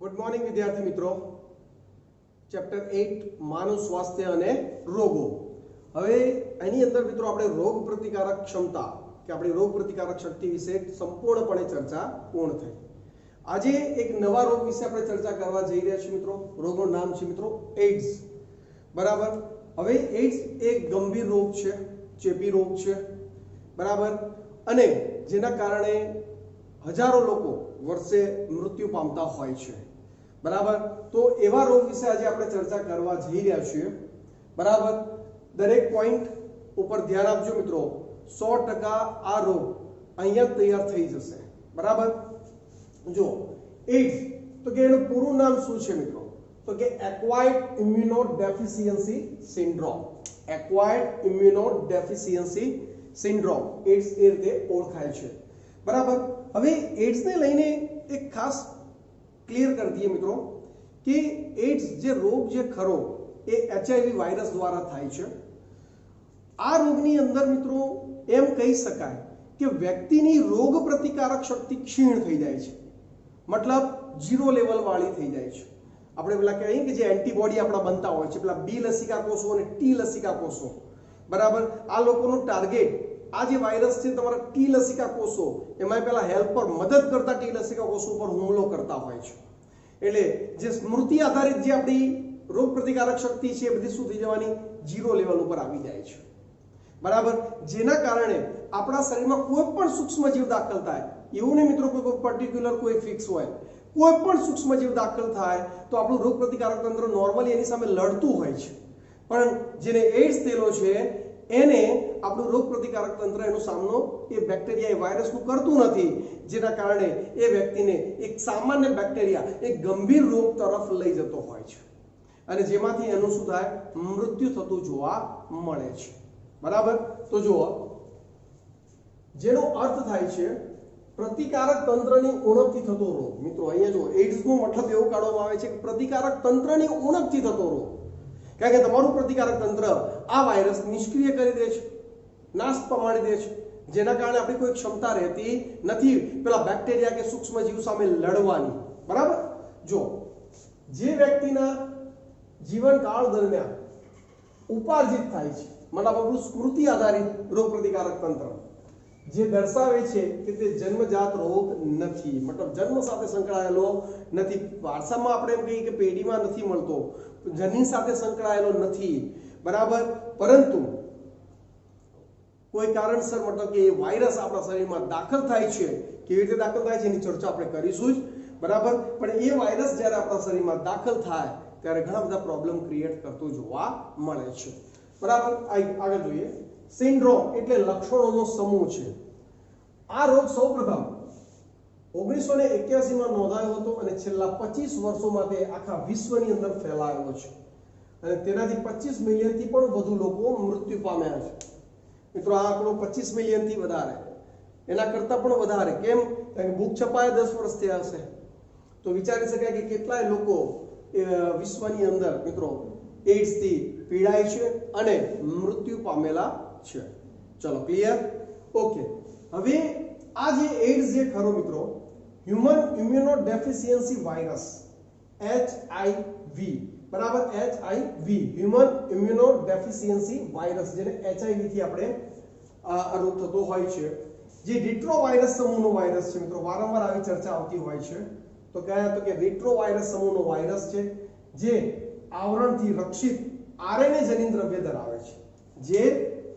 Good morning વિદ્યાર્થી મિત્રો. Chapter 8 માનવ સ્વાસ્થ્ય અને રોગો. હવે એની અંદર મિત્રો આપણે રોગ પ્રતિકારક ક્ષમતા કે આપણી રોગ પ્રતિકારક શક્તિ વિશે સંપૂર્ણપણે ચર્ચા પૂર્ણ થઈ. આજે એક નવા રોગ વિશે આપણે ચર્ચા કરવા જઈ રહ્યા છીએ મિત્રો. રોગનું નામ છે મિત્રો એઇડ્સ. બરાબર. હવે એઇડ્સ એક ગંભીર રોગ છે, ચેપી રોગ છે. બરાબર. અને જેના કારણે હજારો લોકો વર્ષે મૃત્યુ પામતા હોય છે. બરાબર. તો એવા રોગ વિશે આજે આપણે ચર્ચા કરવા જઈ રહ્યા છીએ. બરાબર. દરેક પોઈન્ટ ઉપર ધ્યાન આપજો મિત્રો. 100% આ રોગ અહીંયા તૈયાર થઈ જશે. બરાબર. જો એઇડ્સ તો કે એનું પૂરું નામ શું છે મિત્રો? તો કે acquired immunodeficiency syndrome. Acquired immunodeficiency syndrome AIDS એ રીતે ઓળખાય છે. બરાબર. હવે એઇડ્સને લઈને એક ખાસ ક્લિયર કરી દઈએ મિત્રો કે એઇડ્સ જે રોગ જે ખરો એ એચઆઈવી વાયરસ દ્વારા થાય છે. આ રોગની અંદર મિત્રો એમ કહી શકાય કે વ્યક્તિની રોગ પ્રતિકારક શક્તિ ક્ષીણ થઈ જાય છે. મતલબ 0 લેવલ વાળી થઈ જાય છે. આપણે પેલા કહીએ કે જે એન્ટીબોડી આપણા બનતા હોય છે, પેલા બી લસિકા કોષો અને ટી લસિકા કોષો. બરાબર. આ લોકોનું ટાર્ગેટ આ જે વાયરસ છે તમારા ટી લસિકા કોષો એમાં પેલા હેલ્પર મદદ કરતા ટી લસિકા કોષો પર હુમલો કરતા હોય છે. એટલે જે સ્મૃતિ આધારિત જે આપણી રોગ પ્રતિકારક શક્તિ છે એ બધી શું થઈ જવાની? 0 લેવલ ઉપર આવી જાય છે. બરાબર. જેના કારણે આપણા શરીરમાં કોઈ પણ સૂક્ષ્મ જીવ દાખલ થાય, એવું નહીં મિત્રો કોઈ પર્ટિક્યુલર કોઈ ફિક્સ હોય, કોઈ પણ સૂક્ષ્મ જીવ દાખલ થાય તો આપણું રોગ પ્રતિકારક તંત્ર નોર્મલી એની સામે લડતું હોય છે. પણ જેને એઇડ્સ થયેલો છે એને આપણું રોગ પ્રતિકારક તંત્ર એનો સામનો એ બેક્ટેરિયા એ વાયરસનું કરતું નથી. જેના કારણે એ વ્યક્તિને એક સામાન્ય બેક્ટેરિયા એક ગંભીર રોગ તરફ લઈ જતો હોય છે અને જેમાંથી એનું શું થાય? મૃત્યુ થતું જોવા મળે છે. બરાબર. તો જુઓ, જેનો અર્થ થાય છે પ્રતિકારક તંત્રની ઉણપથી થતો રોગ. મિત્રો અહીંયા જો એઇડ્સનો મતલબ એવો કાઢવામાં આવે છે કે પ્રતિકારક તંત્રની ઉણપથી થતો રોગ. કારણ કે તમારું પ્રતિકારક તંત્ર આ વાયરસ નિષ્ક્રિય કરી દે છે, નાશ પામી દે છે, જેના કારણે આપણી કોઈ ક્ષમતા રહેતી નથી પેલા બેક્ટેરિયા કે સૂક્ષ્મ જીવ સામે લડવાની. બરાબર. જો જે વ્યક્તિના જીવનકાળ દરમિયાન ઉપાર્જિત થાય છે, મતલબ આપણું સ્મૃતિ આધારિત રોગ પ્રતિકારક તંત્ર જે દર્શાવે છે કે તે જન્મજાત રોગ નથી, મતલબ જન્મ સાથે સંકળાયેલો નથી. વારસામાં આપણે એમ કહીએ કે પેઢીમાં નથી મળતો, જનીન સાથે સંકળાયેલો નથી. બરાબર. પરંતુ કોઈ કારણસર મતલબ કે એ વાયરસ આપણા શરીરમાં દાખલ થાય છે. કેવી રીતે દાખલ થાય છે એની ચર્ચા આપણે કરીશું જ. બરાબર. પણ એ વાયરસ જ્યારે આપણા શરીરમાં દાખલ થાય ત્યારે ઘણા બધા પ્રોબ્લેમ ક્રિએટ કરતો જોવા મળે છે. બરાબર. આગળ જોઈએ. સિન્ડ્રોમ એટલે લક્ષણોનો સમૂહ છે. આ રોગ સૌપ્રથમ 1981 માં નોંધાયો હતો અને છેલ્લા 25 વર્ષોમાં તે આખા વિશ્વની અંદર ફેલાયો છે અને તેનાથી 25 મિલિયનથી પણ વધુ લોકો મૃત્યુ પામ્યા છે. મિત્રો આ આંકડો 25 મિલિયનથી વધારે, એના કરતાં પણ વધારે. કેમ? કારણ કે બુક છપાયા 10 વર્ષ થયા હશે. તો વિચારી શકાય કે કેટલાય લોકો વિશ્વની અંદર મિત્રો એઇડ્સથી પીડાય છે અને મૃત્યુ પામેલા છે. ચલો ક્લિયર? ઓકે. હવે આ જે એઇડ્સ જે ખરો મિત્રો હ્યુમન ઇમ્યુનોડેફિશિયન્સી વાયરસ HIV. બરાબર. HIV હ્યુમન ઇમ્યુનોડેફિશિયન્સી વાયરસ, જેને HIV થી આપણે આ રોગ થતો હોય છે. જે રિટ્રો વાયરસ સમૂહનો વાયરસ છે મિત્રો, વારંવાર આવી ચર્ચા આવતી હોય છે. તો કયા? તો કે રિટ્રો વાયરસ સમૂહનો વાયરસ છે જે આવરણથી રક્ષિત આરએનએ જનીન દ્રવ્ય ધરાવે છે. જે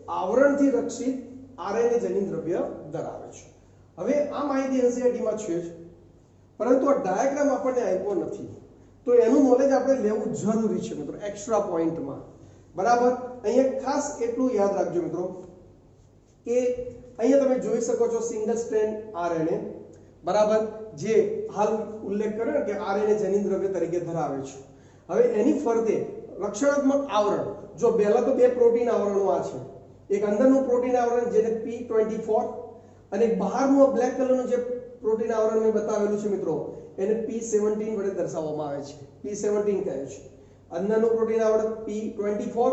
આવરણથી રક્ષિત આરએનએ જનીન દ્રવ્ય ધરાવે છે. હવે આ માહિતી એનસીઈઆરટીમાં છે જ, પરંતુ આ ડાયાગ્રામ આપણને આપ્યો નથી, તો એનું નોલેજ આપણે લેવું જરૂરી છે મિત્રો એક્સ્ટ્રા પોઈન્ટમાં. બરાબર. અહીંયા ખાસ એટલું યાદ રાખજો મિત્રો કે અહીંયા તમે જોઈ શકો છો સિંગલ સ્ટ્રેન્ડ આરએનએ. બરાબર. જે હાલ ઉલ્લેખ કર્યો કે આરએનએ જનીન દ્રવ્ય તરીકે ધરાવે છે. હવે એની ફરતે રક્ષણાત્મક આવરણ, જો પહેલા તો બે પ્રોટીન આવરણો આ છે. એક અંદરનું પ્રોટીન આવરણ જેને P24 અને એક બહારનું બ્લેક કલરનું જે પ્રોટીન આવરણ મેં બતાવેલું છે મિત્રો એને P17 વડે દર્શાવવામાં આવે છે. P17 કહે છે. અંદરનું પ્રોટીન આવરણ P24,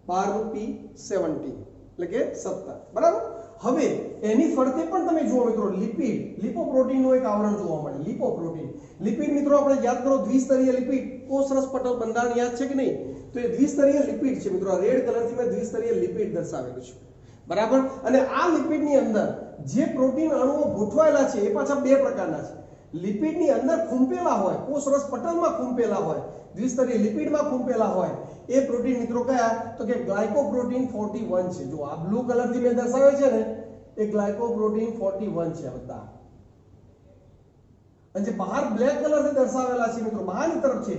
બહારનું P17 એટલે કે 17. બરાબર. હવે એની ફરતે પણ તમે જુઓ મિત્રો લિપિડ લિપોપ્રોટીનનું એક આવરણ જોવા મળે લિપોપ્રોટીન લિપિડ મિત્રો આપણે યાદ કરો દ્વિસ્તરીય લિપિડ કોષરસ પટલ બંધારણ યાદ છે કે નહીં તો એ દ્વિસ્તરીય લિપિડ છે મિત્રો રેડ કલરથી મેં દ્વિસ્તરીય લિપિડ દર્શાવેલું છે બરાબર અને આ લિપિડની અંદર જે પ્રોટીન અણુઓ ગોઠવાયેલા છે એ પાછા બે પ્રકારના છે લિપિડની અંદર ખૂંપેલા હોય કોષરસ પટલમાં ખૂંપેલા હોય દ્વિસ્તરીય લિપિડમાં ખૂંપેલા હોય એ પ્રોટીન મિત્રો કયા તો કે ગ્લાયકોપ્રોટીન 41 છે જો આ બ્લુ કલરથી મેં દર્શાવ્યો છે ને એ ગ્લાયકોપ્રોટીન 41 છે બધા અને જે બહાર બ્લેક કલરથી દર્શાવેલા છે મિત્રો બહારની તરફ છે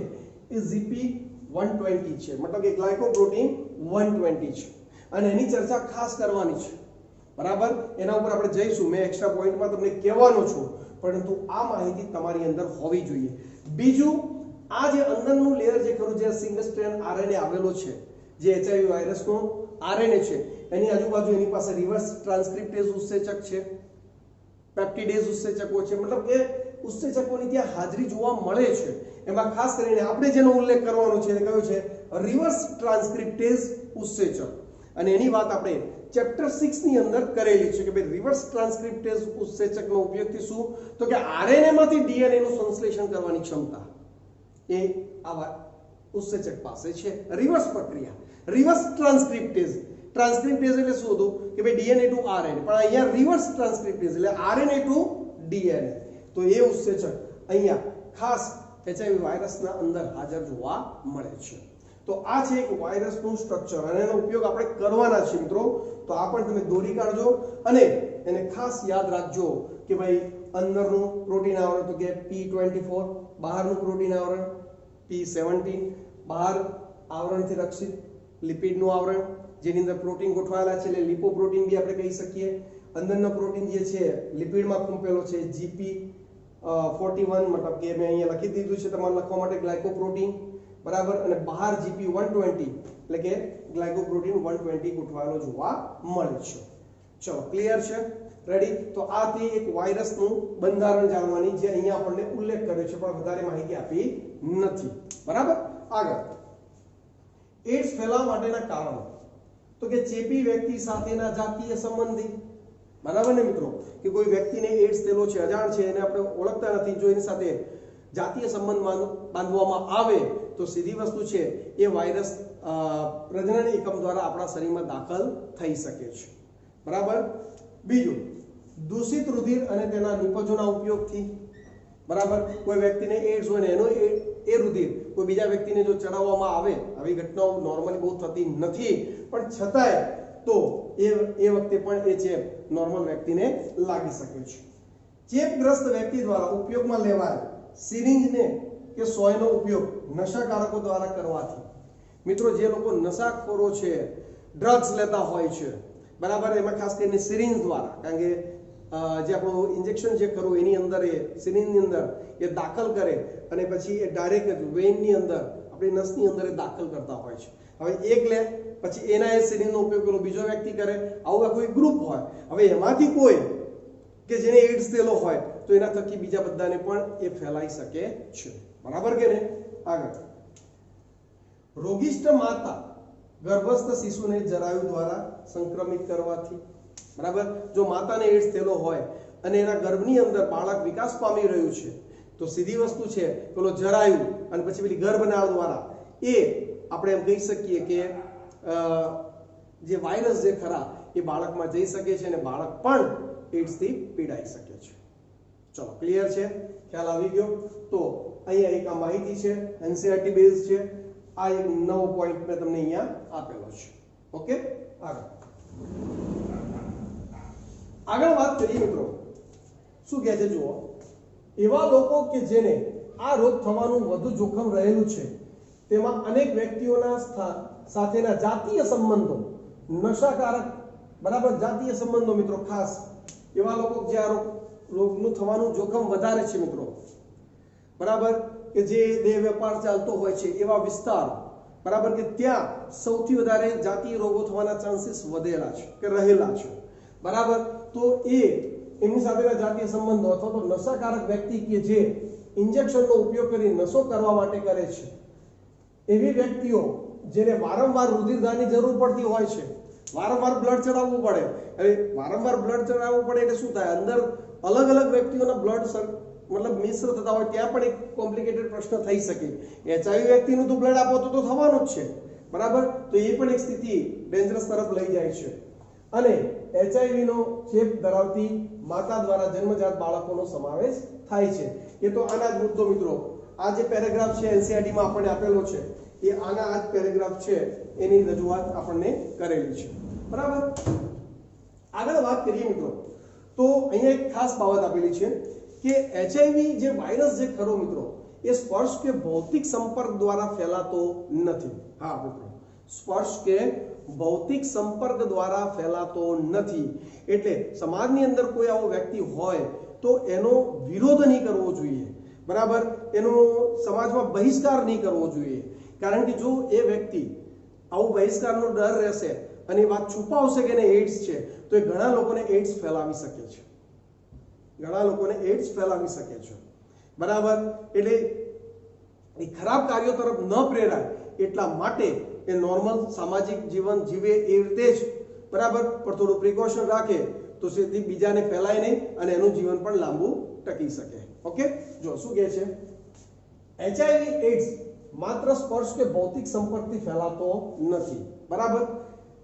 એ જીપી 120 છે મતલબ કે ગ્લાયકોપ્રોટીન 120 છે અને એની ચર્ચા ખાસ કરવાની છે બરાબર એના ઉપર આપણે જઈશું મેં એક્સ્ટ્રા પોઈન્ટમાં તમને કહેવાનો છું પરંતુ આ માહિતી તમારી અંદર હોવી જોઈએ બીજું આ જે અંદરનું લેયર જે ખરું જે સિંગલ સ્ટ્રેન્ડ આરએનએ આવેલો છે જે એચઆઈવી વાયરસનો આરએનએ છે એની આજુબાજુ એની પાસે રિવર્સ ટ્રાન્સક્રિપ્ટેઝ ઉત્સેચક છે પેપ્ટિડેઝ ઉત્સેચકો છે મતલબ કે ઉત્સેચકોની ત્યાં હાજરી જોવા મળે છે એમાં ખાસ કરીને આપણે જેનો ઉલ્લેખ કરવાનો છે એ કયો છે રિવર્સ ટ્રાન્સક્રિપ્ટેઝ ઉત્સેચક અને એની વાત આપણે ચેપ્ટર 6 ની અંદર કરેલી છે કે ભાઈ રિવર્સ ટ્રાન્સક્રિપ્ટેઝ ઉત્સેચકનો ઉપયોગથી શું તો કે આરએનએ માંથી ડીએનએ નું સંશ્લેષણ કરવાની ક્ષમતા એ આવા ઉત્સેચક પાસે છે રિવર્સ પ્રક્રિયા રિવર્સ ટ્રાન્સક્રિપ્ટેઝ એટલે શું હતું કે ભાઈ ડીએનએ ટુ આરએનએ પણ અહીંયા રિવર્સ ટ્રાન્સક્રિપ્ટેઝ એટલે આરએનએ ટુ ડીએનએ તો એ ઉત્સેચક અહીંયા ખાસ એચઆઈવી વાયરસના અંદર હાજર જોવા મળે છે તો આ છે એક વાયરસનું સ્ટ્રક્ચર અને એનો ઉપયોગ આપણે કરવાના છે મિત્રો તો આ પણ તમે દોરી કાઢજો અને એને ખાસ યાદ રાખજો કે ભાઈ અંદરનું પ્રોટીન આવરણ તો કે P24 બહારનું પ્રોટીન આવરણ P17 બહાર આવરણથી રક્ષિત લિપિડનું આવરણ જેની અંદર પ્રોટીન ગોઠવાયેલા છે એટલે લિપોપ્રોટીન બી આપણે કહી શકીએ અંદરનો પ્રોટીન જે છે લિપિડમાં ખૂંપેલો છે GP41 મતલબ કે મેં અહીંયા લખી દીધું છે તમારે લખવા માટે ગ્લાયકોપ્રોટીન બરાબર અને બહાર GP120 એટલે કે ગ્લાયકોપ્રોટીન 120 ગોઠવાયેલો જોવા મળે છે ચલો ક્લિયર છે રેડી તો આ તે એક વાયરસનું બંધારણ જાણવાની જે અહીંયા આપણને ઉલ્લેખ કર્યો છે પણ વધારે માહિતી આપી નથી બરાબર આગળ એડ્સ ફેલાવા માટેના કારણો તો કે ચેપી વ્યક્તિ સાથેના જાતીય સંબંધી બરાબર ને મિત્રો કે કોઈ વ્યક્તિને એડ્સ થયેલો છે અજાણ છે એને આપણે ઓળખતા નથી જો એની સાથે જાતીય સંબંધ બાંધવામાં આવે તો સીધી વસ્તુ છે એ વાયરસ પ્રજનન એકમ દ્વારા આપણા શરીરમાં દાખલ થઈ શકે છે બરાબર બીજું દૂષિત રુધિર અને તેના નિપજોના ઉપયોગથી બરાબર કોઈ વ્યક્તિને એડ્સ હોય ને એનો એ રુધિર કોઈ બીજા વ્યક્તિને જો ચડાવવામાં આવે આવી ઘટનાઓ નોર્મલી બહુ થતી નથી પણ છતાંય તો એ વખતે પણ એ ચેપ નોર્મલ વ્યક્તિને લાગી શકે છે ચેપગ્રસ્ત વ્યક્તિ દ્વારા ઉપયોગમાં લેવાયેલ સિરિંજને કે સોયનો ઉપયોગ નશાકારકો દ્વારા કરવાથી મિત્રો જે લોકો નશાખોરો છે ડ્રગ્સ લેતા હોય છે બરાબર એમાં ખાસ કરીને સિરિંજ દ્વારા કારણ કે જે આપણું ઇન્જેક્શન જે ખરું એની અંદર એ સિરિંજની અંદર એ દાખલ કરે અને પછી એ ડાયરેક્ટ વેઇનની અંદર આપણી નસની અંદર એ દાખલ કરતા હોય છે હવે એક લે પછી એના એ સિરિંજનો ઉપયોગ પેલો બીજો વ્યક્તિ કરે આવું કોઈ ગ્રુપ હોય હવે એમાંથી કોઈ કે જેને એડ્સ થયેલો હોય તો એના થકી બીજા બધાને પણ એ ફેલાઈ શકે છે બરાબર કે ને આગળ રોગિષ્ઠ માતા ગર્ભસ્થ શિશુને જરાયુ દ્વારા સંક્રમિત કરવાથી બરાબર જો માતાને એડ્સ થયેલો હોય અને એના ગર્ભની અંદર બાળક વિકાસ પામી રહ્યું છે તો સીધી વસ્તુ છે પેલો જરાયુ અને પછી પેલી ગર્ભનાળ દ્વારા એ આપણે એમ કહી શકીએ કે જે વાયરસ જે ખરા એ બાળકમાં જઈ શકે છે અને બાળક પણ એડ્સથી પીડાઈ શકે છે ચલો ક્લિયર છે ખ્યાલ આવી ગયો તો અહીંયા એક આ માહિતી છે એનસીઆરટી બેઝ છે આ એક નવો પોઈન્ટ મેં તમને અહીંયા આપેલો છે ઓકે આગળ વાત કરીએ મિત્રો શું કહે છે જુઓ એવા લોકો કે જેને આ રોગ થવાનું વધુ જોખમ રહેલું છે તેમાં અનેક વ્યક્તિઓના સાથેના જાતીય સંબંધો નશાકારક બરાબર જાતીય સંબંધો મિત્રો ખાસ એવા લોકો જે આ રોગનું થવાનું જોખમ વધારે છે મિત્રો બરાબર કે જે દેહ વેપાર ચાલતો હોય છે એવા વિસ્તાર બરાબર કે ત્યાં સૌથી વધારે જાતીય રોગો થવાના ચાન્સીસ વધેલા છે કે રહેલા છે બરાબર તો એ એમની સાથેના જાતીય સંબંધો અથવા તો નશાકારક વ્યક્તિ કે જે ઇન્જેક્શનનો ઉપયોગ કરી નશો કરવા માટે કરે છે એવી વ્યક્તિઓ જેને વારંવાર રુધિરદાનની જરૂર પડતી હોય છે વારંવાર બ્લડ ચડાવવું પડે. હવે વારંવાર બ્લડ ચડાવવું પડે એટલે શું થાય, અંદર અલગ અલગ વ્યક્તિઓના બ્લડ મતલબ મિશ્ર થતા હોય ત્યાં પણ એક કોમ્પ્લિકેટેડ પ્રશ્ન થઈ શકે. એચઆઈવી વ્યક્તિનું તો બ્લડ આપો તો થવાનું જ છે, બરાબર. તો એ પણ એક સ્થિતિ ડેન્જરસ તરફ લઈ જાય છે. અને એચઆઈવી નો ચેપ ધરાવતી માતા દ્વારા જન્મજાત બાળકોનો સમાવેશ થાય છે. એ તો આના જ મુદ્દો મિત્રો, આ જે પેરેગ્રાફ છે એનસીઈઆરટી માં આપણને આપેલો છે એ આના આ જ પેરેગ્રાફ છે, એની રજૂઆત આપણને કરેલી છે, બરાબર. આગળ વાત કરીએ મિત્રો, તો અહીંયા એક ખાસ બાબત આપેલી છે કે એચઆઈવી જે વાયરસ જે ખરો મિત્રો, એ સ્પર્શ કે ભૌતિક સંપર્ક દ્વારા ફેલાતો નથી. હા મિત્રો, સ્પર્શ કે ભૌતિક સંપર્ક દ્વારા ફેલાતો નથી. એટલે સમાજની અંદર કોઈ આવો વ્યક્તિ હોય તો એનો વિરોધ નહીં કરવો જોઈએ, બરાબર. એનો સમાજમાં બહિષ્કાર નહીં કરવો જોઈએ. કારણ કે જો એ વ્યક્તિ આવું બહિષ્કારનો ડર રહેશે અને વાત છુપાવશે કે એને એડ્સ છે, તો એ ઘણા લોકોને એડ્સ ફેલાવી શકે છે, ઘણા લોકોને એડ્સ ફેલાવી શકે છે, બરાબર. એટલે એ ખરાબ કાર્યો તરફ ન પ્રેરાય એટલા માટે એ નોર્મલ સામાજિક જીવન જીવે એ રીતે જ, બરાબર. પણ થોડું પ્રિકોશન રાખે તો સીધી બીજાને ફેલાય નહીં અને એનું જીવન પણ લાંબુ ટકી શકે. ઓકે, જો શું કહે છે, એચઆઈવી એડ્સ માત્ર સ્પર્શ કે ભૌતિક સંપર્કથી ફેલાતો નથી, બરાબર.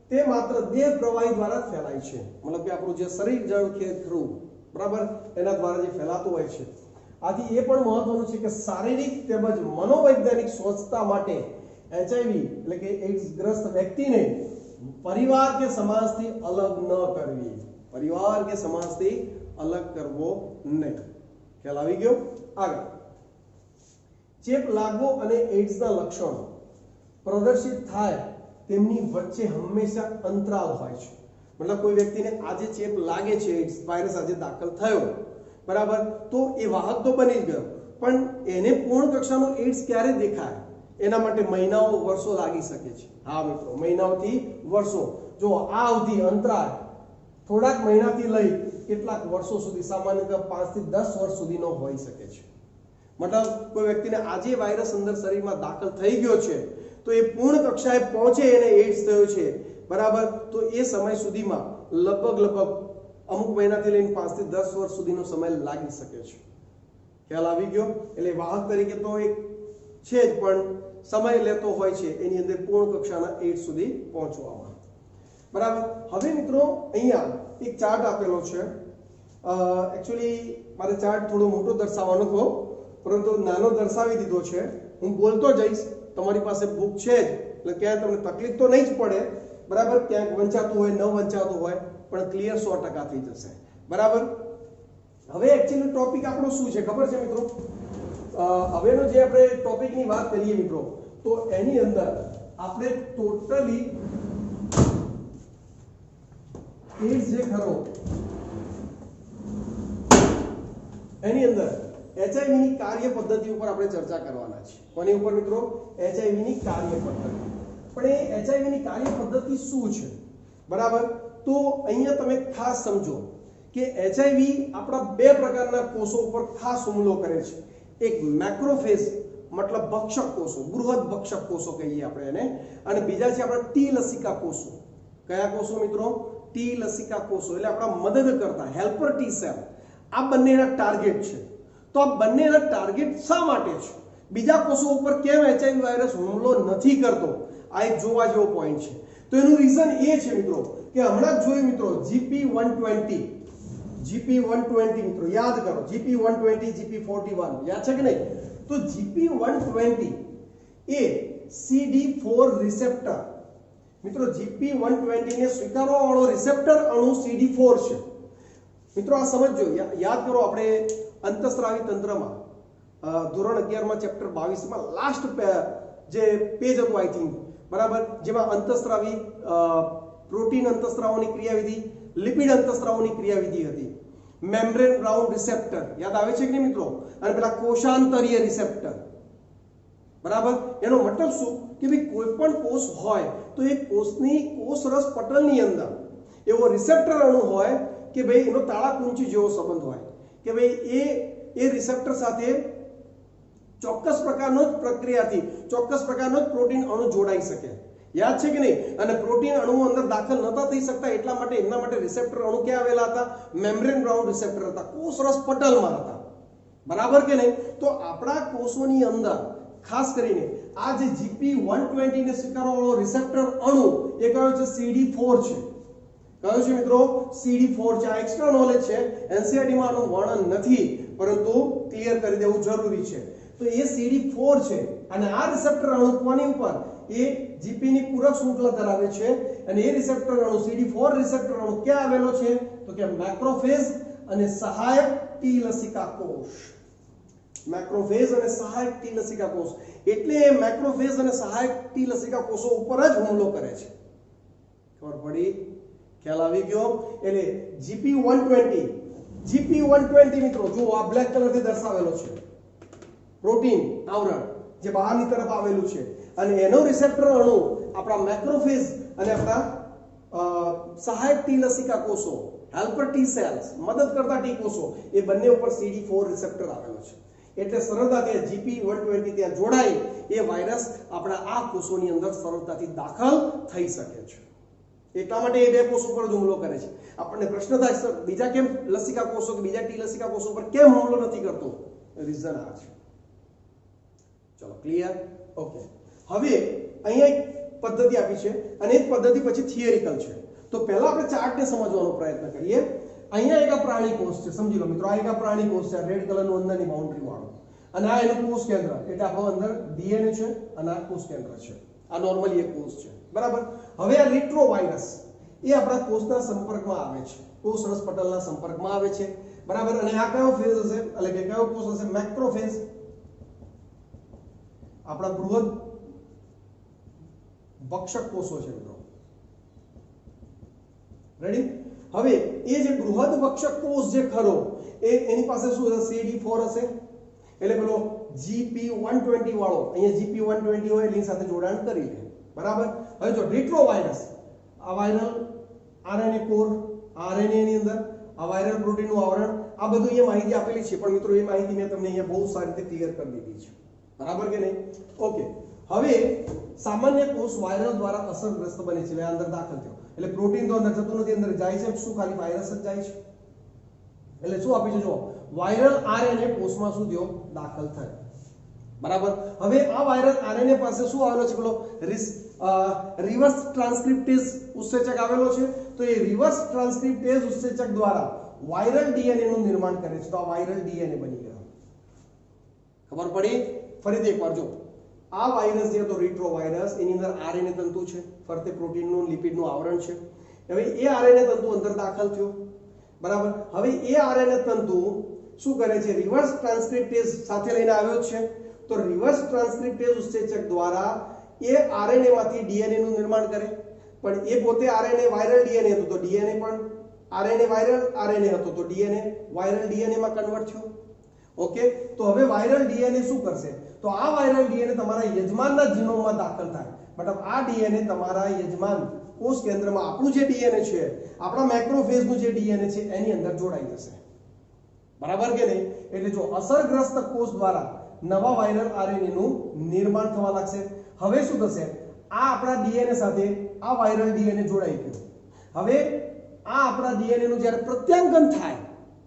તે માત્ર દેહ પ્રવાહી દ્વારા જ ફેલાય છે. મતલબ કે આપણું જે શરીર જળ કે ખરું, બરાબર, એના દ્વારા જે ફેલાતું હોય છે. આથી એ પણ મહત્વનું છે કે શારીરિક તેમજ મનોવૈજ્ઞાનિક સ્વચ્છતા માટે એચઆઈવી એટલે કે એડ્સ ગ્રસ્ત વ્યક્તિને પરિવાર કે સમાજથી અલગ ન કરવી, પરિવાર કે સમાજથી અલગ કરવો નહીં. ખ્યાલ આવી ગયો? આગળ, ચેપ લાગવો અને એડ્સના લક્ષણો પ્રદર્શિત થાય તેમની વચ્ચે હંમેશા અંતરાલ હોય છે. મતલબ કોઈ વ્યક્તિને આજે ચેપ લાગે છે, એડ્સ વાયરસ આજે દાખલ થયો, બરાબર, તો એ વાહક તો બની જ ગયો, પણ એને પૂર્ણ કક્ષાનો એડ્સ ક્યારે દેખાય એના માટે મહિનાઓ વર્ષો લાગી શકે છે. હા મિત્રો, મહિનાઓથી વર્ષો. જો આ અવધિ અંતરાળ થોડાક મહિનાથી લઈ કેટલાક વર્ષો સુધી, સામાન્યતઃ 5 થી 10 વર્ષ સુધીનો હોઈ શકે છે. મતલબ કોઈ વ્યક્તિને આજે વાયરસ અંદર શરીરમાં દાખલ થઈ ગયો છે તો એ પૂર્ણ કક્ષાએ પહોંચે એને એડ્સ થયો છે, બરાબર, તો એ સમય સુધીમાં લગભગ અમુક મહિનાથી લઈને 5 થી 10 વર્ષ સુધીનો સમય લાગી શકે છે. ખ્યાલ આવી ગયો? એટલે વાહક તરીકે તો એક છે જ, પણ સમય લેતો હોય છે એની અંદર પૂર્ણ કક્ષાના એડ્સ સુધી પહોંચવામાં, બરાબર. હવે મિત્રો અહીંયા એક ચાર્ટ આપેલો છે. એકચ્યુઅલી મારે ચાર્ટ થોડો મોટો દર્શાવવાનો હતો, પરંતુ નાનો દર્શાવી દીધો છે. હું બોલતો જઈશ, તમારી પાસે બુક છે જ એટલે ક્યાંય તમને તકલીફ તો નહીં જ પડે, બરાબર. ક્યાંક વંચાતું હોય, ન વંચાતું હોય, પણ ક્લિયર 100% થઈ જશે, બરાબર. હવે એકચ્યુઅલી ટોપિક આપણો શું છે ખબર છે મિત્રો? હવેનો જે આપણે ટોપિકની વાત કરીએ મિત્રો, તો એની અંદર આપણે ટોટલી એડ્સ જે ખરો એની અંદર એચઆઈવી ની કાર્ય પદ્ધતિ ઉપર આપણે ચર્ચા કરવાના છે. કોની ઉપર મિત્રો? એચઆઈવી ની કાર્ય પદ્ધતિ. પણ એ એચઆઈવી ની કાર્ય પદ્ધતિ શું છે, બરાબર? તો અહીંયા તમે ખાસ સમજો કે એચઆઈવી આપણા બે પ્રકારના કોષો ઉપર ખાસ હુમલો કરે છે. એક મેક્રોફેજ મતલબ ભક્ષક કોષો, બૃહદ ભક્ષક કોષો કહીએ આપણે એને, અને બીજા છે આપણા ટી લસિકા કોષો. કયા કોષો મિત્રો? ટી લસિકા કોષો, એટલે આપણા મદદ કરતા હેલ્પર ટી સેલ. આ બંનેના ટાર્ગેટ છે. તો આ બંનેના ટાર્ગેટ શા માટે છે? બીજા કોષો ઉપર કેમ એચઆઈવી વાયરસ હુમલો નથી કરતો? આ એક જોવા જેવો પોઈન્ટ છે. તો એનું રીઝન એ છે મિત્રો કે હમણાં જ જોયું મિત્રો GP120 મિત્રો યાદ કરો, GP120 GP41 યાદ છે કે નહીં? તો GP120 એ CD4 રિસેપ્ટર મિત્રો, GP120 ને સ્વીકારવા વાળો રિસેપ્ટર અણુ CD4 છે મિત્રો. આ સમજજો, યાદ કરો, આપણે અંતઃસ્રાવી તંત્રમાં ધોરણ 11 માં ચેપ્ટર 22 માં લાસ્ટ જે પેજ હતું આઈ થિંક, બરાબર, જેમાં અંતઃસ્રાવી પ્રોટીન અંતઃસ્રાવોની ક્રિયાવિધિ, લિપિડ અંતઃસ્રાવોની ક્રિયાવિધિ હતી. મેમ્બ્રેન રાઉન્ડ રિસેપ્ટર યાદ આવે છે કે નહીં મિત્રો? અને પેલા કોષાંતરીય રિસેપ્ટર, બરાબર. એનો મતલબ શું કે ભાઈ કોઈ પણ કોષ હોય તો એ કોષની કોષરસ પટલની અંદર એવો રિસેપ્ટર અણુ હોય કે ભાઈ એનો તાળાકુંચી જેવો સંબંધ હોય કે ભાઈ એ રિસેપ્ટર સાથે ચોક્કસ પ્રકારનો જ પ્રક્રિયાથી ચોક્કસ પ્રકારનો જ પ્રોટીન અણુ જોડાઈ શકે. યાદ છે કે નહીં? અને પ્રોટીન અણુઓ અંદર દાખલ નતા થઈ શકતા એટલા માટે એમના માટે રિસેપ્ટર અણુ ક્યાં આવેલા હતા? મેમ્બ્રેન બાઉન્ડ રિસેપ્ટર હતા, કોષરસ પટલમાં હતા, બરાબર કે નહીં? તો આપણા કોષોની અંદર ખાસ કરીને આ જે GP120 ને સ્વીકારવાવાળો રિસેપ્ટર અણુ એ કયો છે? CD4 છે. કયો છે મિત્રો? CD4 છે. આ એક્સ્ટ્રા નોલેજ છે, NCERT માં આનું વર્ણન નથી, પરંતુ ક્લિયર કરી દેવું જરૂરી છે. તો એ CD4 છે અને આ રિસેપ્ટર અણુ કોની ઉપર? એ GP ની પૂરક શૃંખલા ધરાવે છે અને એ રિસેપ્ટર અણુ CD4 રિસેપ્ટર અણુ ક્યાં આવેલો છે? તો કે મેક્રોફેજ અને સહાયક ટી લસિકા કોષ. મેક્રોફેજ અને સહાયક ટી લસિકા કોષ એટલે મેક્રોફેજ અને સહાયક ટી લસિકા કોષો ઉપર જ હુમલો કરે છે. ખબર પડી? ખ્યાલ આવી ગયો? એટલે GP120 મિત્રો જુઓ આ બ્લેક કલરથી દર્શાવેલો છે પ્રોટીન આવરણ જે બહારની તરફ આવેલું છે અને એનો રિસેપ્ટર અણુ આપણા મેક્રોફેજ અને આપણા સહાયક ટી લસિકા કોષો, હેલ્પર ટી સેલ્સ, મદદ કરતા ટી કોષો, એ બંને ઉપર CD4 રિસેપ્ટર આવેલો છે. એટલે સરળતાથી GP120 ત્યાં જોડાઈ એ વાયરસ આપણા આ કોષોની અંદર સરળતાથી દાખલ થઈ શકે છે. એટલા માટે એ બે કોષો પર હુમલો કરે છે. આપણને પ્રશ્ન થાય સર બીજા કેમ લસિકા કોષો કે બીજા ટી લસિકા કોષો પર કેમ હુમલો નથી કરતો? રીઝન આ છે. ચલો ક્લિયર? ઓકે. હવે અહીંયા એક પદ્ધતિ આપી છે અને એ પદ્ધતિ પછી થિયરિકલ છે. તો પહેલા આપણે ચાર્ટને સમજવાનો પ્રયત્ન કરીએ. અહીંયા એક પ્રાણી કોષ છે, સમજી લો મિત્રો. આ એક પ્રાણી કોષ છે, રેડ કલરનું અંદરની બાઉન્ડ્રી વાળો, અને આ એનું કોષ કેન્દ્ર એટલે આપણો અંદર DNA છે અને આ કોષ કેન્દ્ર છે. આ નોર્મલી એક કોષ છે, બરાબર. હવે આ રેટ્રોવાયરસ એ આપણા કોષના સંપર્કમાં આવે છે, કોષરસ પટલના સંપર્કમાં આવે છે, બરાબર. અને આ કયો ફેઝ હશે? એટલે કે કયો કોષ હશે? મેક્રોફેજ. આપણા બૃહદ ભક્ષક કોષો છે મિત્રો. રેડી? હવે એ જે બૃહદ ભક્ષક કોષ જે ખરો એની પાસે શું હશે? CD4 હશે. એટલે પેલો GP120 વાળો અહીંયા GP120 હોય એની સાથે જોડાણ કરી લે, બરાબર. હવે જો રેટ્રોવાયરસ, આ વાયરલ RNA કોર, RNA ની અંદર આ વાયરલ પ્રોટીનનું આવરણ, આ બધું અહીંયા માહિતી આપેલી છે, પણ મિત્રો એ માહિતી મેં તમને અહીંયા બહુ સારી રીતે ક્લિયર કરી દીધી છે, બરાબર કે નહીં? ઓકે. હવે સામાન્ય કોષ વાયરલ દ્વારા અસરગ્રસ્ત બને છે, એટલે અંદર દાખલ થયો એટલે પ્રોટીન તો અંદર જતું નથી, અંદર જાય છે શું? ખાલી વાયરસ જ જાય છે. એટલે શું આપી છે? જો વાયરલ RNA કોષમાં શું થયો? દાખલ થયો, બરાબર. હવે આ વાયરલ RNA પાસે શું આવેલો છે? પેલો રિવર્સ ટ્રાન્સક્રિપ્ટેઝ ઉત્સેચક આવેલો છે. તો એ રિવર્સ ટ્રાન્સક્રિપ્ટેઝ ઉત્સેચક દ્વારા વાયરલ DNA નું નિર્માણ કરે છે. તો આ વાયરલ DNA બની ગયો. ખબર પડી? ફરીથી એકવાર જો આ વાયરસ જે હતો રેટ્રોવાયરસ, એની અંદર RNA તંતુ છે, ફરતે પ્રોટીનનું લિપિડનું આવરણ છે. હવે એ RNA તંતુ અંદર દાખલ થયો, બરાબર. હવે એ RNA તંતુ શું કરે છે? રિવર્સ ટ્રાન્સક્રિપ્ટેઝ સાથે લઈને આવ્યો છે. તો રિવર્સ ટ્રાન્સક્રિપ્ટેઝ ઉત્સેચક દ્વારા એ RNA માંથી DNA નું નિર્માણ કરે, પણ એ પોતે RNA વાયરલ DNA હતો તો DNA પણ RNA વાયરલ RNA હતો તો DNA વાયરલ DNA માં કન્વર્ટ થયો. ઓકે. તો હવે વાયરલ DNA શું કરશે? તો આ વાયરલ DNA તમારા યજમાનના જીનોમમાં દાખલ થાય, મતલબ આ DNA તમારા યજમાન કોષ કેન્દ્રમાં આપણું જે DNA છે, આપણા મેક્રોફેજનું જે DNA છે એની અંદર જોડાઈ જશે, બરાબર કે નહીં? એટલે જો અસરગ્રસ્ત કોષ દ્વારા નવા વાયરલ RNA નું નિર્માણ થવા લાગશે. હવે શું થશે? આ આપણા DNA સાથે આ વાયરલ DNA જોડાઈ ગયું. હવે આ આપણા DNA નું જ્યારે પ્રત્યાંગન થાય,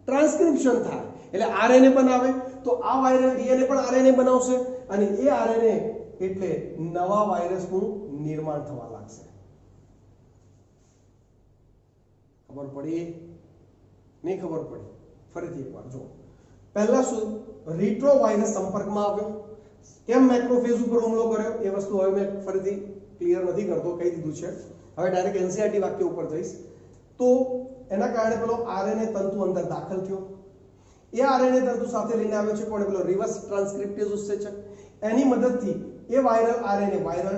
ટ્રાન્સક્રિપ્શન થાય એટલે RNA બનાવે, તો આ વાયરલ DNA પણ RNA બનાવશે અને એ RNA એટલે નવા વાયરસનું નિર્માણ થવા લાગશે. ખબર પડી? નહીં ખબર પડી? ફરીથી એકવાર જો. પહેલા શું? રેટ્રોવાયરસ સંપર્કમાં આવ્યો, કેમ મેક્રોફેજ ઉપર હુમલો કર્યો એ વસ્તુ હવે મેં ફરીથી ક્લિયર નથી કરતો, કહી દીધું છે. હવે ડાયરેક્ટ NCERT વાક્ય ઉપર જઈશ. તો એના કારણે પેલો RNA તંતુ અંદર દાખલ થયો. એ RNA તંતુ સાથે લઈને આવ્યો છે કોણે? પેલો રિવર્સ ટ્રાન્સક્રિપ્ટેઝ ઉત્સેચક. એની મદદથી એ વાયરલ RNA વાયરલ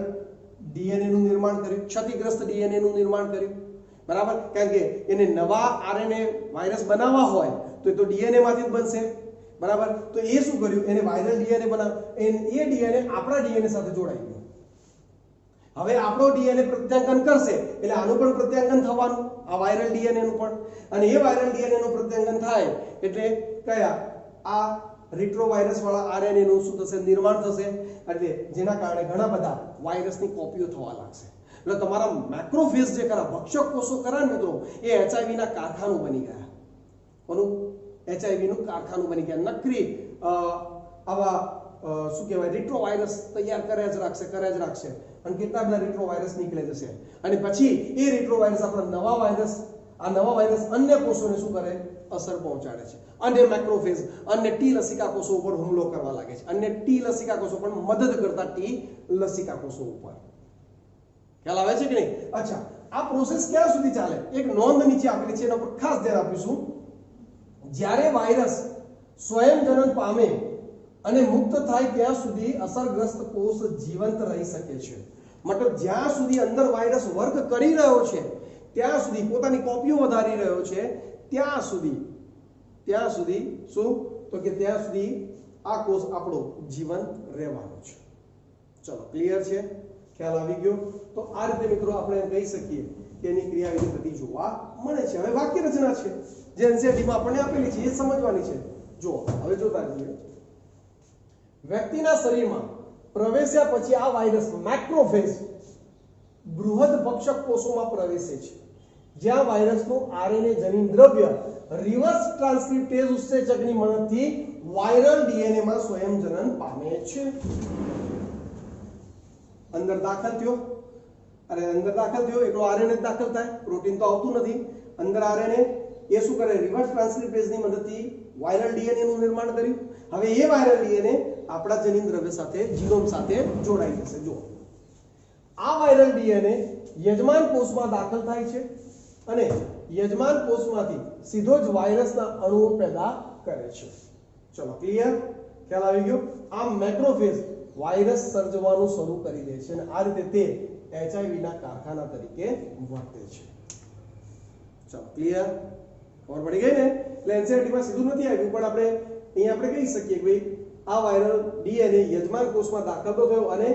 DNA નું નિર્માણ કર્યું, ક્ષતિગ્રસ્ત DNA નું નિર્માણ કર્યું, બરાબર. કારણ કે એને નવા RNA વાયરસ બનાવવા હોય તો DNA માંથી જ બનશે, બરાબર. તો એ શું કર્યું? એને વાયરલ DNA બનાવ, એ DNA આપણા DNA સાથે જોડાઈ ગયું. હવે આપણો DNA પ્રત્યાંગન કરશે એટલે આનું પણ પ્રત્યાંગન થવાનું, આ વાયરલ DNA નું પણ. અને એ વાયરલ DNA નું પ્રત્યાંગન થાય એટલે કયા? આ રેટ્રોવાયરસ વાળા RNA નું શું થશે? નિર્માણ થશે. એટલે જેના કારણે ઘણા બધા વાયરસની કોપીઓ થવા લાગશે. એટલે તમારા મેક્રોફેજ જે ખરા ભક્ષક કોષો ખરા ને મિત્રો એ એચઆઈવી ના કારખાનું બની ગયા. કોનું? એચઆઈવી નું કારખાનું બની ગયા. નકરી આવા શું કહેવાય રિટ્રોવાયરસ તૈયાર કર્યા જ રાખશે અને કેટલા બધા રિટ્રોવાયરસ નીકળે જશે અને પછી એ રિટ્રોવાયરસ આપણા નવા વાયરસ અન્ય કોષોને શું કરે? અસર પહોંચાડે છે. અન્ય મેક્રોફેજ અન્ય ટી લસિકા કોષો ઉપર હુમલો કરવા લાગે છે. અન્ય ટી લસિકા કોષો પણ મદદ કરતા ટી લસિકા કોષો ઉપર. ખ્યાલ આવે છે કે નહીં? અચ્છા, આ પ્રોસેસ ક્યાં સુધી ચાલે? એક નોંધ નીચે આપેલી છે, એના પર ખાસ ધ્યાન આપીશું. જ્યારે વાયરસ સ્વયંજનન પામે અને મુક્ત થાય ત્યાં સુધી અસરગ્રસ્ત કોષ જીવંત રહી શકે છે. મતલબ જ્યાં સુધી અંદર વાયરસ વર્ક કરી રહ્યો છે ત્યાં સુધી, પોતાની કોપીઓ વધારી રહ્યો છે ત્યાં સુધી શું? તો કે ત્યાં સુધી આ કોષ આપણો જીવંત રહેવાનો છે. ચલો, ક્લિયર છે? ખ્યાલ આવી ગયો? તો આ રીતે મિત્રો આપણે કહી શકીએ કે એની ક્રિયાવિધિ થતી જોવા મળે છે. હવે વાક્ય રચના છે જે એનસીઈઆરટીમાં આપણને આપેલી છે, એ સમજવાની છે. જો હવે જોતા રહીએ. વ્યક્તિના શરીરમાં પ્રવેશ્યા પછી આ વાયરસ મેક્રોફેજ બૃહદ ભક્ષક કોષોમાં પ્રવેશે છે, જ્યાં વાયરસનું આરએનએ જનીન દ્રવ્ય રિવર્સ ટ્રાન્સક્રિપ્ટેઝ ઉત્સેચકની મદદથી વાયરલ ડીએનએ માં સ્વયંજનન પામે છે. અંદર દાખલ થયો એટલો આરએનએ દાખલ થાય, પ્રોટીન તો આવતું નથી. અંદર આરએનએ એ શું કરે? રિવર્સ ટ્રાન્સક્રિપ્ટેઝની મદદથી વાયરલ ડીએનએ નું નિર્માણ કર્યું. હવે એ વાયરલ ડીએનએ આપણા જનીન દ્રવ્ય સાથે, જીનોમ સાથે જોડાઈ જશે. જો આ વાયરલ ડીએનએ યજમાન કોષમાં દાખલ થાય છે અને યજમાન કોષમાંથી સીધો જ વાયરસના અણુઓ પેદા કરે છે. ચલો, ક્લિયર? ખ્યાલ આવી ગયો? આમ મેક્રોફેજ વાયરસ સર્જવાનું શરૂ કરી દે છે અને આ રીતે તે એચઆઈવી ના કારખાના તરીકે વર્તે છે. ચલો, ક્લિયર? ખબર પડી ગઈ ને? એટલે એનસીઈઆરટીમાં સીધું નથી આવ્યું, પણ આપણે કહી શકીએ કે ભાઈ આ વાયરલ ડીએનએ યજમાન કોષમાં દાખલ તો થયો અને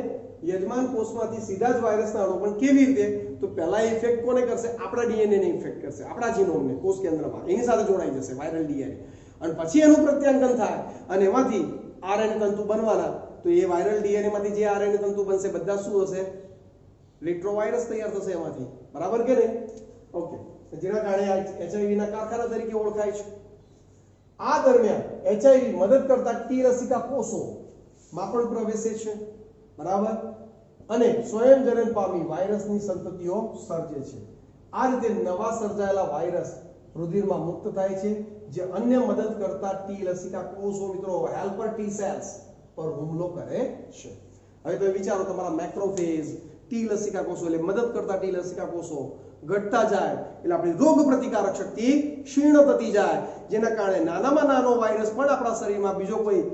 યજમાન કોષમાંથી સીધા જ વાયરસના અણુ, પણ કેવી રીતે? તો પહેલા ઇફેક્ટ કોને કરશે? આપણા ડીએનએ ને ઇફેક્ટ કરશે, આપણા જીનોમને, કોષ કેન્દ્રમાં એની સાથે જોડાઈ જશે વાયરલ ડીએનએ અને પછી એનું પ્રત્યાંકન થાય અને એમાંથી આરએનએ તંતુ બનવાના. તો એ વાયરલ ડીએનએ માંથી જે આરએનએ તંતુ બનશે બધા શું હશે? રિટ્રોવાયરસ તૈયાર થશે એમાંથી. બરાબર કે નહીં? ઓકે, જેના કારણે એચઆઈવી ના કારખાના તરીકે ઓળખાય છે. આ દરમિયાન એચઆઈવી મદદ કરતા ટી લસિકા કોષોમાં પણ પ્રવેશે છે. બરાબર? અને સ્વયંજનન પામી વાયરસની સંતતિઓ સર્જે છે. આ રીતે નવા સર્જાયેલા વાયરસ રુધિરમાં મુક્ત થાય છે, જે અન્ય મદદ કરતા ટી લસિકા કોષો, મિત્રો હેલ્પર ટી સેલ્સ પર હુમલો કરે છે. હવે તમે વિચારો, તમારા મેક્રોફેજ ટી લસિકા કોષો એટલે મદદ કરતા ટી લસિકા કોષો ઘટતા જાય એટલે આપણી રોગ પ્રતિકારક શક્તિ ક્ષીણ થતી જાય, જેના કારણે નાનામાં નાનો વાયરસ પણ આપણા શરીરમાં બીજો કોઈ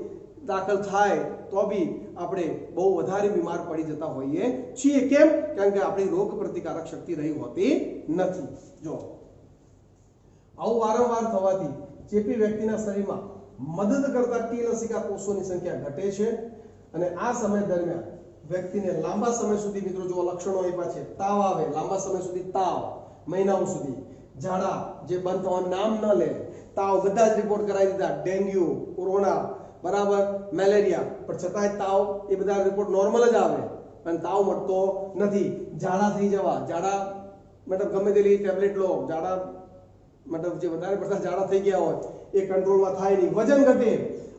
દાખલ થાય તો બી આપણે બહુ વધારે બીમાર પડી જતા હોઈએ છીએ. કેમ? કારણ કે આપણી રોગ પ્રતિકારક શક્તિ રહી હોતી નથી. જો આવું વારંવાર થવાથી ચેપી વ્યક્તિના શરીરમાં મદદ કરતા ટી લસિકા કોષોની સંખ્યા ઘટે છે અને આ સમય દરમિયાન વ્યક્તિને લાંબા સમય સુધી, મિત્રો જો લક્ષણો આપ્યા છે, તાવ આવે, લાંબા સમય સુધી તાવ, મહિનાઓ સુધી, ઝાડા જે બંધ થવાનું નામ ન લે, તાવ બધા જ રિપોર્ટ કરાવી દીધા, ડેન્ગ્યુ, કોરોના, બરાબર, મેલેરિયા, પણ છતાંય તાવ એ બધા રિપોર્ટ નોર્મલ જ આવે પણ તાવ મટતો નથી. ઝાડા થઈ જવા, ઝાડા મતલબ ગમે તેટલી ટેબ્લેટ લો, ઝાડા મતલબ જે વધારે પડતા ઝાડા થઈ ગયા હોય એ કંટ્રોલમાં થાય નહીં. વજન ઘટે.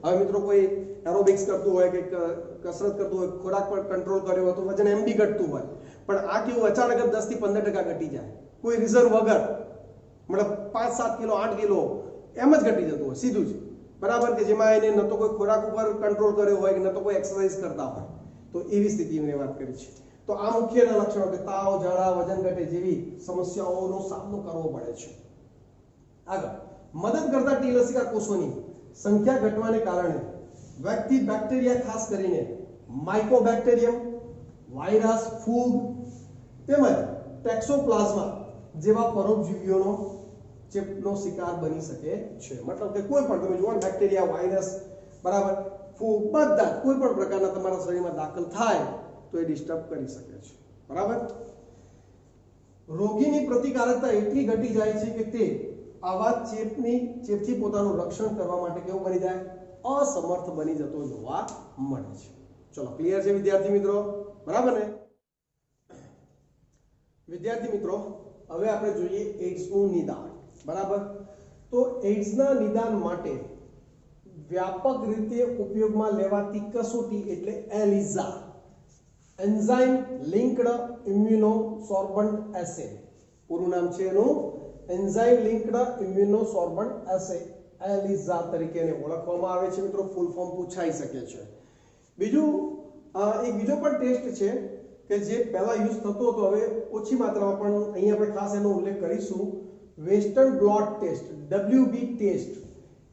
હવે મિત્રો કોઈ એરોબિક્સ કરતું હોય કે કસરત કરતું હોય, ખોરાક પર કંટ્રોલ કર્યો હોય તો વજન એમ બી ઘટતું હોય, પણ આ કેવું અચાનક જ 10 થી 15% ઘટી જાય, કોઈ રિઝર્વ વગર, મતલબ 5-7 કિલો 8 કિલો એમ જ ઘટી જતું હોય સીધું જ. બરાબર? કે જેમાં એને ન તો કોઈ ખોરાક ઉપર કંટ્રોલ કર્યો હોય કે ન તો કોઈ એક્સરસાઇઝ કરતા હોય, તો એવી સ્થિતિની વાત કરી છે. તો આ મુખ્ય લક્ષણો કે તાવ, ઝાડા, વજન ઘટે જેવી સમસ્યાઓનો સામનો કરવો પડે છે. આગળ, મદદ કરતા ટી લસિકા કોષોની સંખ્યા ઘટવાને કારણે વ્યક્તિ બેક્ટેરિયા, ખાસ કરીને માઇકોબેક્ટેરિયમ, વાયરસ, ફૂગ તેમજ ટેક્સોપ્લાઝમા જેવા પરોપજીવીઓનો ચેપનો શિકાર બની શકે છે. મતલબ કે કોઈ પણ તમે જુઓ, બેક્ટેરિયા, વાયરસ, બરાબર, ફૂગ, બધા કોઈ પણ પ્રકારના તમારા શરીરમાં દાખલ થાય તો એ ડિસ્ટર્બ કરી શકે છે. બરાબર? રોગીની પ્રતિકારકતા એટલી ઘટી જાય છે કે તે આવા ચેપથી પોતાનું રક્ષણ કરવા માટે કેવું બની જાય? અસમર્થ બની જતો જોવા મળે છે. ચલો, ક્લિયર છે વિદ્યાર્થી મિત્રો? બરાબર ને? વિદ્યાર્થી મિત્રો, હવે આપણે જોઈએ એડ્સનું નિદાન. બરાબર. તો એડ્સના નિદાન માટે વ્યાપક રીતે ઉપયોગમાં લેવાતી કસોટી એટલે એલિઝા, એન્ઝાઇમ લિંક્ડ ઇમ્યુનોસોર્બન્ટ એસે. પૂરું નામ છે એનું એન્ઝાઇમ લિંક્ડ ઇમ્યુનોસોર્બન્ટ એસે, એલિઝા તરીકે એને ઓળખવામાં આવે છે મિત્રો. ફૂલ ફોર્મ પૂછાઈ શકે છે. બીજું એક બીજો પણ ટેસ્ટ છે કે જે પહેલા યુઝ થતો હતો, હવે ઓછી માત્રામાં, પણ અહીંયા આપણે ખાસ એનો ઉલ્લેખ કરીશું. Western blot test, WB test,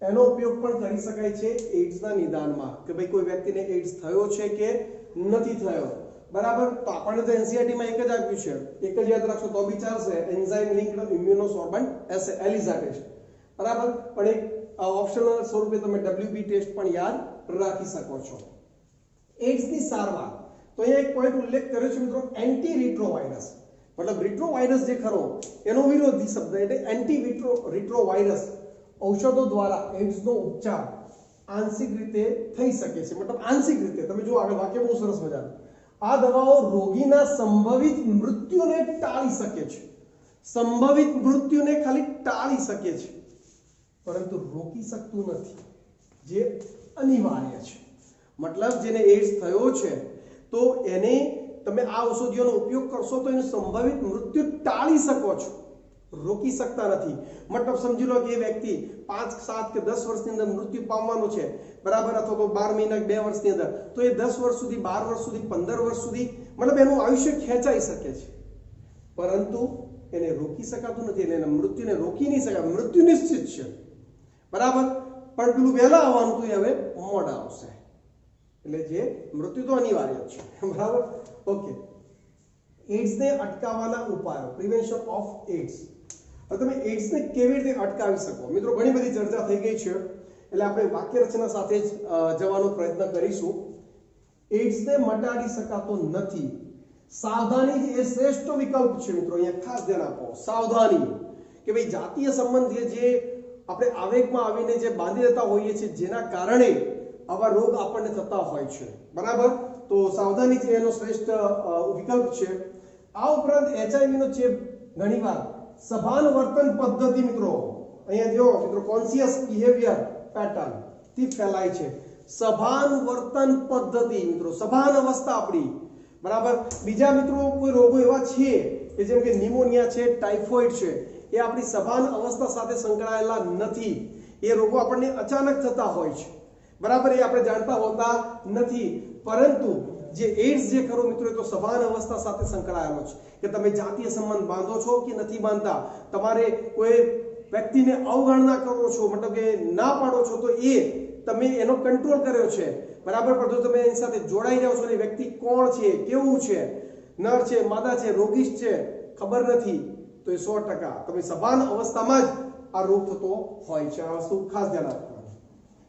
એનો ઉપયોગ પણ કરી શકાય છે એડ્સના નિદાનમાં કે ભાઈ કોઈ વ્યક્તિને એડ્સ થયો છે કે નથી થયો. બરાબર. તો આપણને તો NCERT માં એક જ આપ્યું છે, એક જ યાદ રાખશો તો બી ચાલશે, એન્ઝાઇમ લિંક્ડ ઇમ્યુનોસોર્બન્ટ એસે, એલિઝા ટેસ્ટ. બરાબર. પણ એક ઓપ્શનલ સ્વરૂપે તમે WB ટેસ્ટ પણ યાદ રાખી શકો છો. એડ્સની સારવાર, તો અહીંયા એક પોઈન્ટ ઉલ્લેખ કર્યો છે મિત્રો, એન્ટી રિટ્રોવાયરસ. મતલબ રિટ્રોવાયરસ જે ખરો એનો વિરોધી શબ્દ એટલે એન્ટી રિટ્રોવાયરસ ઔષધો દ્વારા એડ્સનો ઉપચાર આંશિક રીતે થઈ શકે છે. મતલબ આંશિક રીતે, તમે જો આગળ વાક્ય બહુ સરસ મજાનું, આ દવાઓ રોગીના સંભવિત મૃત્યુને ટાળી શકે છે. સંભવિત મૃત્યુને ખાલી ટાળી શકે છે, પરંતુ રોકી શકતું નથી, જે અનિવાર્ય છે. મતલબ જેને એડ્સ થયો છે તો એને તમે આ ઔષધિઓનો ઉપયોગ કરશો તો એનું સંભવિત મૃત્યુ ટાળી શકો છો, રોકી શકતા નથી. મતલબ સમજી લો કે એ વ્યક્તિ 5, 7 કે 10 વર્ષની અંદર મૃત્યુ પામવાનો છે. બરાબર. અથવા તો 12 મહિના 2 વર્ષની અંદર, તો એ 10 વર્ષ સુધી, 12 વર્ષ સુધી, 15 વર્ષ સુધી મતલબ એનું આયુષ્ય ખેંચાઈ શકે છે, પરંતુ એને રોકી શકાતું નથી. એટલે એના મૃત્યુને રોકી નહીં શકાય. મૃત્યુ નિશ્ચિત છે. બરાબર. પણ પેલું વહેલા આવવાનું હતું, હવે મોડા આવશે. એટલે જે મૃત્યુ તો અનિવાર્ય છે. બરાબર. ઓકે. એડ્સને અટકાવવાના ઉપાયો, પ્રિવેન્શન ઓફ એડ્સ. હવે તમે એડ્સને કેવી રીતે અટકાવી શકો? મિત્રો ઘણી બધી ચર્ચા થઈ ગઈ છે, એટલે આપણે વાક્ય રચના સાથે જ જવાનો પ્રયત્ન કરીશું. એડ્સને મટાડી શકાતો નથી. સાવધાની એ શ્રેષ્ઠ વિકલ્પ છે મિત્રો. અહીંયા ખાસ ધ્યાન આપો, સાવધાની. કે ભાઈ જાતીય સંબંધ જે આપણે આવેગમાં આવીને જે બાંધી દેતા હોઈએ છીએ, જેના કારણે આવા રોગ આપણને થતા હોય છે. બરાબર. તો સાવધાની છે એનો શ્રેષ્ઠ વિકલ્પ છે. આ ઉપરાંત HIV નો ચેપ ઘણીવાર સભાન વર્તન પદ્ધતિ, મિત્રો અહીંયા જો મિત્રો, કોન્શિયસ બિહેવિયર પેટર્ન થી ફેલાય છે. સભાન વર્તન પદ્ધતિ મિત્રો, સભાન અવસ્થા આપણી. બરાબર. બીજા મિત્રો કોઈ રોગો એવા છે કે જેમ કે નિમોનિયા છે, ટાઇફોઇડ છે, એ આપણી સભાન અવસ્થા સાથે સંકળાયેલા નથી. એ રોગો આપણને અચાનક થતા હોય છે. બરાબર. એ આપણે જાણતા હોતા નથી. પરંતુ જે એડ્સ જે ખરો મિત્રો, એ તો સભાન અવસ્થા સાથે સંકળાયેલો છે. કે તમે જાતીય સંબંધ બાંધો છો કે નથી બાંધતા, તમારે કોઈ વ્યક્તિને અવગણના કરો છો, મતલબ કે ના પાડો છો, તો એ તમે એનો કંટ્રોલ કર્યો છે. બરાબર. પણ જો તમે એની સાથે જોડાઈ જાઓ છો ને વ્યક્તિ કોણ છે, કેવું છે, નર છે, માદા છે, રોગીશ છે, ખબર નથી, તો એ 100% તમે સભાન અવસ્થામાં જ આ રોગ થતો હોય છે. આ વસ્તુ ખાસ ધ્યાન રાખવાનું.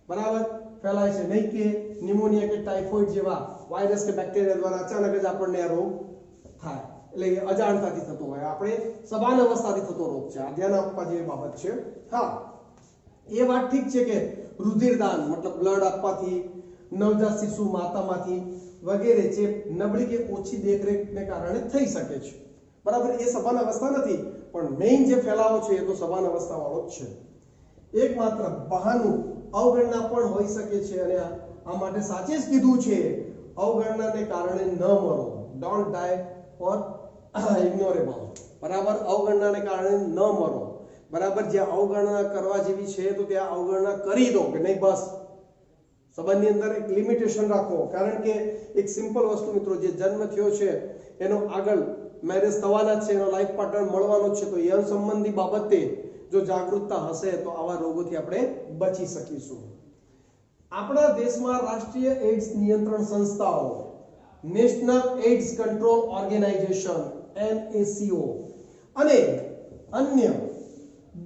બરાબર. ફેલાય છે નહીં કે નિમોનિયા કે ટાઇફોઇડ જેવા વાયરસ કે બેક્ટેરિયા દ્વારા અચાનક જ આપણને આ રોગ થાય, એટલે અજાણતાથી થતો હોય. આપણે સભાન અવસ્થાથી થતો રોગ છે. આ ધ્યાન આપવા જેવી બાબત છે. હા, એ વાત ઠીક છે કે રુધિરદાન મતલબ બ્લડ આપવાથી, નવજાત શિશુ માતામાંથી વગેરે ચેપ નબળી કે ઓછી દેખરેખને કારણે થઈ શકે છે. બરાબર. એ સભાન અવસ્થા નથી, પણ મેઇન જે ફેલાવો છે એ તો સભાન અવસ્થા વાળો જ છે. એકમાત્ર બહાનું અવગણના પણ હોઈ શકે છે, અને આ માટે સાચે જ કીધું છે, અવગણનાને કારણે ન મરો, ડોન્ટ ડાય ફોર ઇગ્નોરેબલ. બરાબર. અવગણનાને કારણે ન મરો. બરાબર. જ્યાં અવગણના કરવા જેવી છે તો ત્યાં અવગણના કરી દો, કે નહીં બસ. સંબંધની અંદર એક લિમિટેશન રાખો. કારણ કે એક સિમ્પલ વસ્તુ મિત્રો, જે જન્મ થયો છે એનો આગળ મેરેજ થવાના છે, એનો લાઈફ પાર્ટનર મળવાનો છે, તો યૌન સંબંધી બાબતે જો જાગૃતતા હશે તો આવા રોગોથી આપણે બચી શકીશું. આપણા દેશમાં રાષ્ટ્રીય એડ્સ નિયંત્રણ સંસ્થાઓ, national AIDS control organization NACO અને અન્ય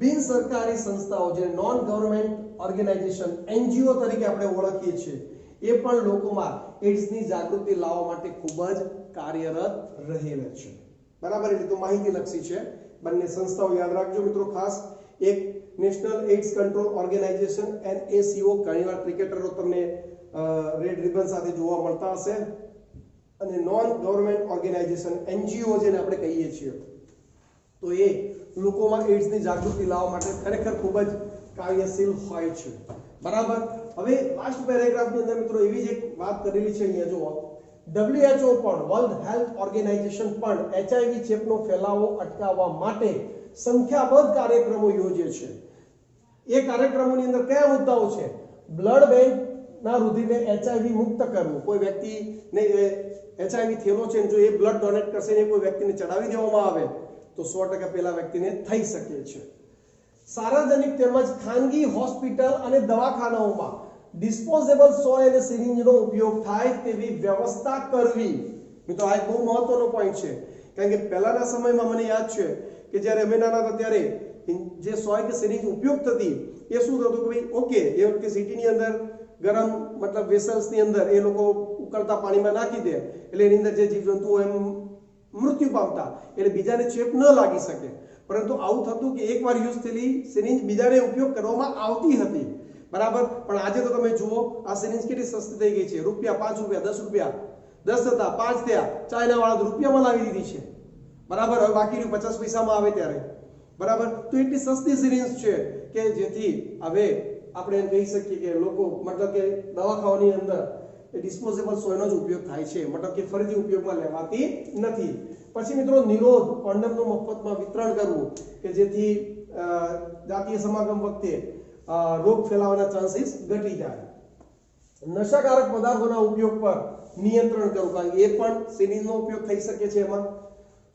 બિન સરકારી સંસ્થાઓ જે નોન ગવર્નમેન્ટ ઓર્ગેનાઇઝેશન NGO તરીકે આપણે ઓળખીએ છીએ, એ પણ લોકોમાં એડ્સની જાગૃતિ લાવવા માટે ખૂબ જ કાર્યરત રહેલા છે. બરાબર. એટલે તો માહિતીલક્ષી છે બંને સંસ્થાઓ, યાદ રાખજો મિત્રો ખાસ. એક national AIDS control organization NACO, ઘણીવાર ક્રિકેટરો તમને રેડ રિબન સાથે જોવા મળતા હશે, અને નોન ગવર્નમેન્ટ ઓર્ગેનાઇઝેશન NGO જેને આપણે કહીએ છીએ, તો એ લોકોમાં એડ્સની જાગૃતિ લાવવા માટે ખરેખર ખૂબ જ કાર્યશીલ હોય છે, બરાબર. હવે લાસ્ટ પેરેગ્રાફની અંદર મિત્રો એવી જ એક વાત કરેલી છે, અહીંયા જુઓ, WHO પણ વર્લ્ડ હેલ્થ ઓર્ગેનાઇઝેશન પણ HIV ચેપનો ફેલાવો અટકાવવા માટે સંખ્યાબંધ કાર્યક્રમો યોજે છે. એ કાર્યક્રમોની અંદર કયા મુદ્દાઓ છે? બ્લડ બેંકના રુધિરને HIV મુક્ત કરવું. કોઈ વ્યક્તિને HIV થયેલો છે, જો એ બ્લડ ડોનેટ કરશે ને કોઈ વ્યક્તિને ચડાવી દેવામાં આવે તો 100% પેલા વ્યક્તિને થઈ શકે છે. સાર્વજનિક તેમજ ખાનગી હોસ્પિટલ અને દવાખાનાઓમાં ડિસ્પોઝેબલ સોય અને સિરિંજનો ઉપયોગ થાય તેવી વ્યવસ્થા કરવી. મિત્રો આ એક બહુ મહત્વનો પોઈન્ટ છે, કારણ કે પહેલાના સમયમાં મને યાદ છે કે જ્યારે અમે નાના હતા ત્યારે જે સોય કે સિરિંજ ઉપયોગ થતી એ શું થતું કે ભાઈ ઓકે એ વખતે સિટીની અંદર ગરમ મતલબ વેસલ્સની અંદર એ લોકો ઉકળતા પાણીમાં નાખી દે એટલે એની અંદર જે જીવજંતુઓ એમ મૃત્યુ પામતા, એટલે બીજાને ચેપ ન લાગી શકે. પરંતુ આવું થતું કે એકવાર યુઝ થયેલી સિરિંજ બીજાને ઉપયોગ કરવામાં આવતી હતી, બરાબર. પણ આજે તો તમે જુઓ આ સિરિંજ કેટલી સસ્તી થઈ ગઈ છે. રૂપિયા 5 રૂપિયા 10 રૂપિયા 10 હતા 5 થયા, ચાઇના વાળા રૂપિયામાં લાવી દીધી છે, બરાબર. હવે બાકી 50 પૈસામાં આવે ત્યારે, બરાબર. તો એટલી સસ્તી સિરિંજ છે કે જેથી હવે આપણે એમ કહી શકીએ કે લોકો મતલબ કે દવાખાનાની અંદર એ ડિસ્પોઝેબલ સોયનો જ ઉપયોગ થાય છે, મતલબ કે ફરીથી ઉપયોગમાં લેવાતી નથી. પછી મિત્રો નિરોધ કોન્ડમનું મફતમાં વિતરણ કરવું કે જેથી જાતીય સમાગમ વખતે રોગ ફેલાવાના ચાન્સીસ ઘટી જાય. નશાકારક પદાર્થોના ઉપયોગ પર નિયંત્રણ કરવું, કારણ કે એ પણ સિરિંજનો ઉપયોગ થઈ શકે છે એમાં.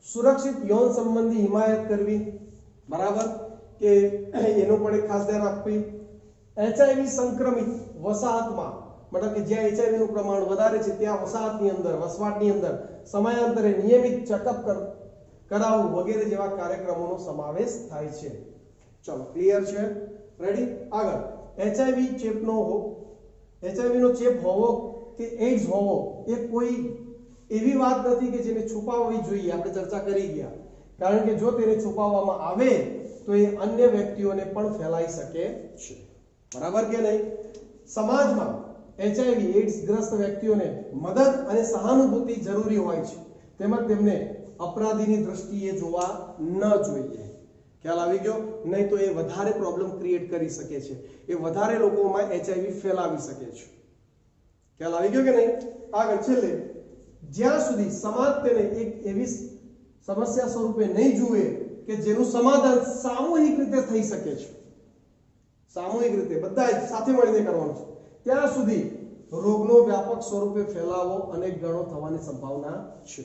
સુરક્ષિત યૌન સંબંધી હિમાયત કરવી, બરાબર, કે એનો પણ એક ખાસ ધ્યાન આપવું. HIV સંક્રમિત વસાહતમાં મતલબ કે જ્યાં HIV નું પ્રમાણ વધારે છે ત્યાં વસાહતની અંદર વસવાટની અંદર સમયાંતરે નિયમિત ચેકઅપ કરાવવું વગેરે જેવા કાર્યક્રમોનો સમાવેશ થાય છે. ચલો ક્લિયર છે, રેડી. આગળ HIV નો ચેપ હોવો કે એડ્સ હોવો એ કોઈ એવી વાત નથી કે જેને છુપાવવી જોઈએ. આપણે ચર્ચા કરી ગયા, કારણ કે જો તેને છુપાવવામાં આવે તો એ અન્ય વ્યક્તિઓને પણ ફેલાઈ શકે છે, બરાબર કે નહીં. સમાજમાં HIV એડ્સ ગ્રસ્ત વ્યક્તિઓને મદદ અને સહાનુભૂતિ જરૂરી હોય છે, તેમજ તેમને અપરાધીની દ્રષ્ટિએ જોવા ન જોઈએ. ખ્યાલ આવી ગયો? નહીં તો એ વધારે પ્રોબ્લેમ ક્રિએટ કરી શકે છે, એ વધારે લોકોમાં HIV ફેલાવી શકે છે. ખ્યાલ આવી ગયો કે નહીં? આગળ છેલ્લે, જ્યાં સુધી સમાજ તેને એક એવી સમસ્યા સ્વરૂપે નહીં જુએ કે જેનું સમાધાન સામૂહિક રીતે થઈ શકે છે, સામૂહિક રીતે બધા સાથે મળીને કરવાનું છે, ત્યાં સુધી રોગનો વ્યાપક સ્વરૂપે ફેલાવો અનેક ગણો થવાની સંભાવના છે,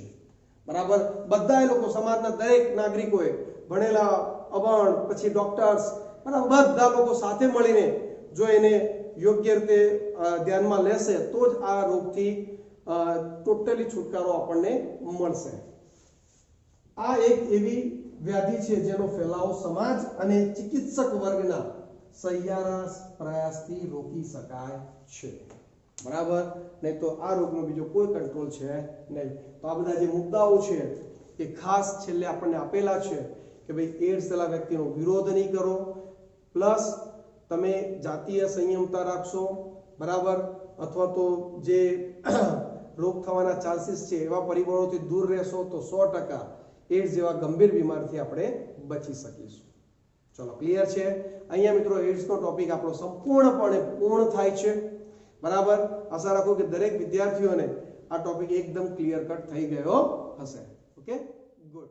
બરાબર. બધા લોકો સમાજના દરેક નાગરિકોએ ભણેલા અભણ પછી ડોક્ટર્સ બરાબર બધા લોકો સાથે મળીને જો એને યોગ્ય રીતે ધ્યાનમાં લેશે તો જ આ રોગથી ટોટલી છુટકારો આપણને મળશે. આ એક એવી વ્યાધિ છે જેનો ફેલાવો સમાજ અને ચિકિત્સક વર્ગના સહિયારા પ્રયાસથી રોકી શકાય છે, બરાબર. નહીં તો આ રોગનો બીજો કોઈ કંટ્રોલ છે નહીં. તો આ બધા જે મુદ્દાઓ છે એ ખાસ છેલ્લે આપણને આપેલા છે કે ભાઈ એડ્સ થયેલા વ્યક્તિનો વિરોધ નહીં કરો, પ્લસ તમે જાતીય સંયમતા રાખશો, બરાબર, અથવા તો જે રોગ થવાના ચાન્સીસ છે એવા પરિબળોથી દૂર રહેશો તો 100% એડ્સ જેવા ગંભીર બીમારીથી આપણે બચી શકીશું. ચલો ક્લિયર છે? અહીંયા મિત્રો એડ્સનો ટોપિક આપણો સંપૂર્ણપણે પૂર્ણ થાય છે, બરાબર. આશા રાખું કે દરેક વિદ્યાર્થીઓને આ ટોપિક એકદમ ક્લિયર કટ થઈ ગયો હશે. Okay, good.